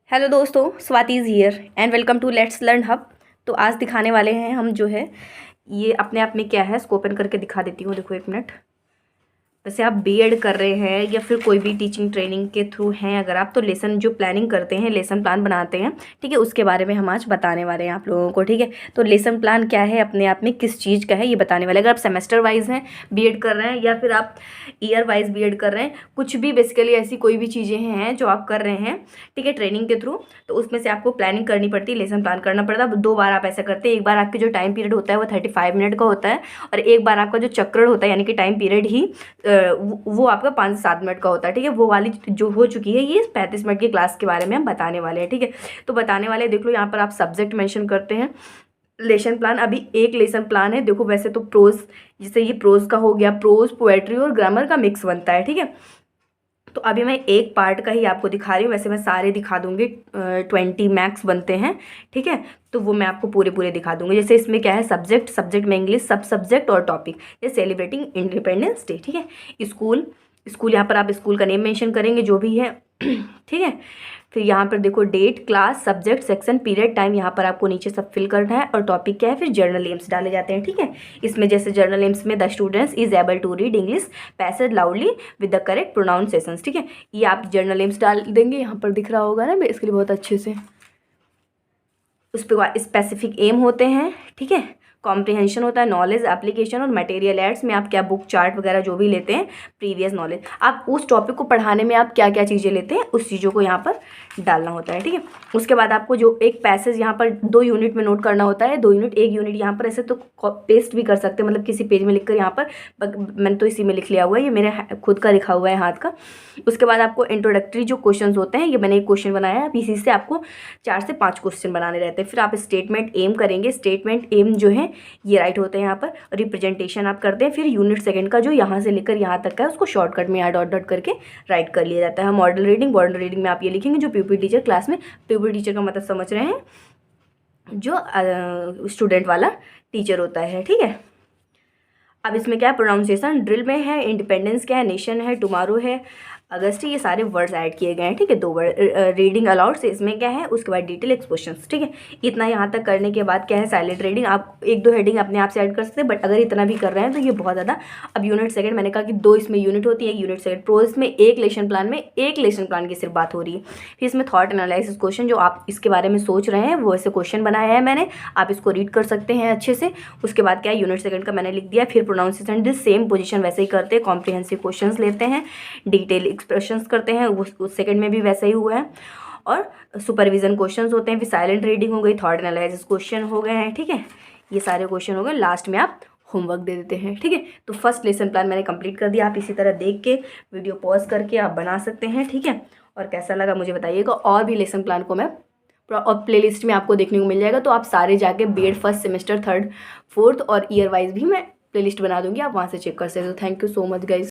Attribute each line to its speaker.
Speaker 1: Hello दोस्तों, Swati is here and welcome to let's learn hub. तो आज दिखाने वाले हैं हम जो है ये अपने आप में क्या है, इसको ओपन करके दिखा देती हूँ। देखो एक मिनट। वैसे आप बीएड कर रहे हैं या फिर कोई भी टीचिंग ट्रेनिंग के थ्रू हैं अगर आप, तो लेसन जो प्लानिंग करते हैं, लेसन प्लान बनाते हैं, ठीक है, उसके बारे में हम आज बताने वाले हैं आप लोगों को। ठीक है, तो लेसन प्लान क्या है, अपने आप में किस चीज़ का है, ये बताने वाले। अगर आप सेमेस्टर वाइज हैं बीएड कर रहे हैं या फिर आप ईयर वाइज बीएड कर रहे हैं, कुछ भी बेसिकली ऐसी कोई भी चीज़ें हैं जो आप कर रहे हैं, ठीक है, ट्रेनिंग के थ्रू, तो उसमें से आपको प्लानिंग करनी पड़ती है, लेसन प्लान करना पड़ता है। 2 बार आप ऐसा करते हैं। एक बार आपके जो टाइम पीरियड होता है वो 35 मिनट का होता है, और एक बार आपका जो चक्र होता है यानी कि टाइम पीरियड ही वो आपका 5 से 7 मिनट का होता है। ठीक है, वो वाली जो हो चुकी है, ये 35 मिनट की क्लास के बारे में हम बताने वाले हैं। ठीक है, तो बताने वाले देख लो, यहाँ पर आप सब्जेक्ट मेंशन करते हैं। लेसन प्लान अभी एक लेसन प्लान है। देखो वैसे तो प्रोज, जैसे ये प्रोज का हो गया, प्रोज पोएट्री और ग्रामर का मिक्स बनता है। ठीक है, तो अभी मैं एक पार्ट का ही आपको दिखा रही हूँ, वैसे मैं सारे दिखा दूंगी। 20 मैक्स बनते हैं। ठीक है, तो वो मैं आपको पूरे पूरे दिखा दूंगी। जैसे इसमें क्या है, सब्जेक्ट में इंग्लिश, सब सब्जेक्ट और टॉपिक, जैसे सेलिब्रेटिंग इंडिपेंडेंस डे। ठीक है, स्कूल, यहाँ पर आप स्कूल का नेम मेंशन करेंगे जो भी है। ठीक है, फिर यहाँ पर देखो date, class, subject, section, period, time, यहाँ पर आपको नीचे सब फिल करना है। और टॉपिक क्या है, फिर जर्नल नेम्स डाले जाते हैं। ठीक है, इसमें जैसे जर्नल नेम्स में the students is able to read English passage loudly with the correct pronunciations. ठीक है, ये आप जर्नल नेम्स डाल देंगे, यहाँ पर दिख रहा होगा ना इसके लिए बहुत अच्छे से। उस पर स्पेसिफिक एम होते हैं। ठीक है, कॉम्प्रिहेंशन होता है, नॉलेज, एप्लीकेशन और मटेरियल एड्स में आप क्या बुक चार्ट वगैरह जो भी लेते हैं, प्रीवियस नॉलेज, आप उस टॉपिक को पढ़ाने में आप क्या क्या चीज़ें लेते हैं उस चीज़ों को यहाँ पर डालना होता है। ठीक है, उसके बाद आपको जो एक पैसेज यहाँ पर 2 यूनिट में नोट करना होता है। 2 यूनिट, 1 यूनिट यहाँ पर ऐसे तो पेस्ट भी कर सकते हैं, मतलब किसी पेज में लिख कर यहाँ पर, मैंने तो इसी में लिख लिया हुआ है, ये मेरे खुद का लिखा हुआ है हाथ का। उसके बाद आपको इंट्रोडक्टरी जो क्वेश्चन होते हैं, ये मैंने एक क्वेश्चन बनाया है, अब इसी से आपको 4 से 5 क्वेश्चन बनाने रहते हैं। फिर आप स्टेटमेंट एम करेंगे। स्टेटमेंट एम जो है ये राइट होते हैं यहाँ पर। रिप्रेजेंटेशन आप करते हैं। फिर यूनिट सेकंड का जो यहाँ से लेकर यहाँ तक का है, उसको शॉर्टकट में यहाँ डॉट डॉट करके राइट कर लिया जाता है। मॉडल रीडिंग में आप ये लिखेंगे जो पीपी टीचर क्लास में, पीपी टीचर का मतलब समझ रहे हैं, जो स्टूडेंट वाला टीचर होता है। ठीक है, अब इसमें क्या है, प्रोनाउंसिएशन ड्रिल में है, इंडिपेंडेंस क्या है, नेशन है, टुमारो है, अगस्त, ये सारे वर्ड्स ऐड किए गए हैं। ठीक है, 2 वर्ड, रीडिंग अलाउड से इसमें क्या है, उसके बाद डिटेल एक्सप्रेशंस। ठीक है, इतना यहाँ तक करने के बाद क्या है, साइलेंट रीडिंग, आप 1-2 हेडिंग अपने आप से ऐड कर सकते हैं, बट अगर इतना भी कर रहे हैं तो ये बहुत ज़्यादा। अब यूनिट सेकंड, मैंने कहा कि 2 इसमें यूनिट होती है, 1 यूनिट सेकंड। प्रोज में एक लेसन प्लान की सिर्फ बात हो रही है। फिर इसमें थॉट एनालिसिस क्वेश्चन, जो आप इसके बारे में सोच रहे हैं वो ऐसे क्वेश्चन बनाया है मैंने, आप इसको रीड कर सकते हैं अच्छे से। उसके बाद क्या है, यूनिट सेकंड का मैंने लिख दिया। फिर प्रोनाउंसिएशन दिस सेम पोजीशन वैसे ही करते हैं, कॉम्प्रिहेंसिव क्वेश्चंस लेते हैं, डिटेल एक्सप्रेशंस करते हैं, उस सेकंड में भी वैसा ही हुआ है। और सुपरविजन क्वेश्चंस होते हैं। फिर साइलेंट रीडिंग हो गई, थॉट एनालिसिस क्वेश्चन हो गए हैं। ठीक है, ये सारे क्वेश्चन हो गए। लास्ट में आप होमवर्क दे देते हैं। ठीक है, तो फर्स्ट लेसन प्लान मैंने कंप्लीट कर दिया। आप इसी तरह देख के वीडियो पॉज करके आप बना सकते हैं। ठीक है, और कैसा लगा मुझे बताइएगा। और भी लेसन प्लान को मैं और प्लेलिस्ट में आपको देखने को मिल जाएगा, तो आप सारे जाके BEd first semester, 3rd, 4th और ईयर वाइज भी मैं प्लेलिस्ट बना दूंगी, आप वहाँ से चेक कर सकते हो। Thank you so much guys.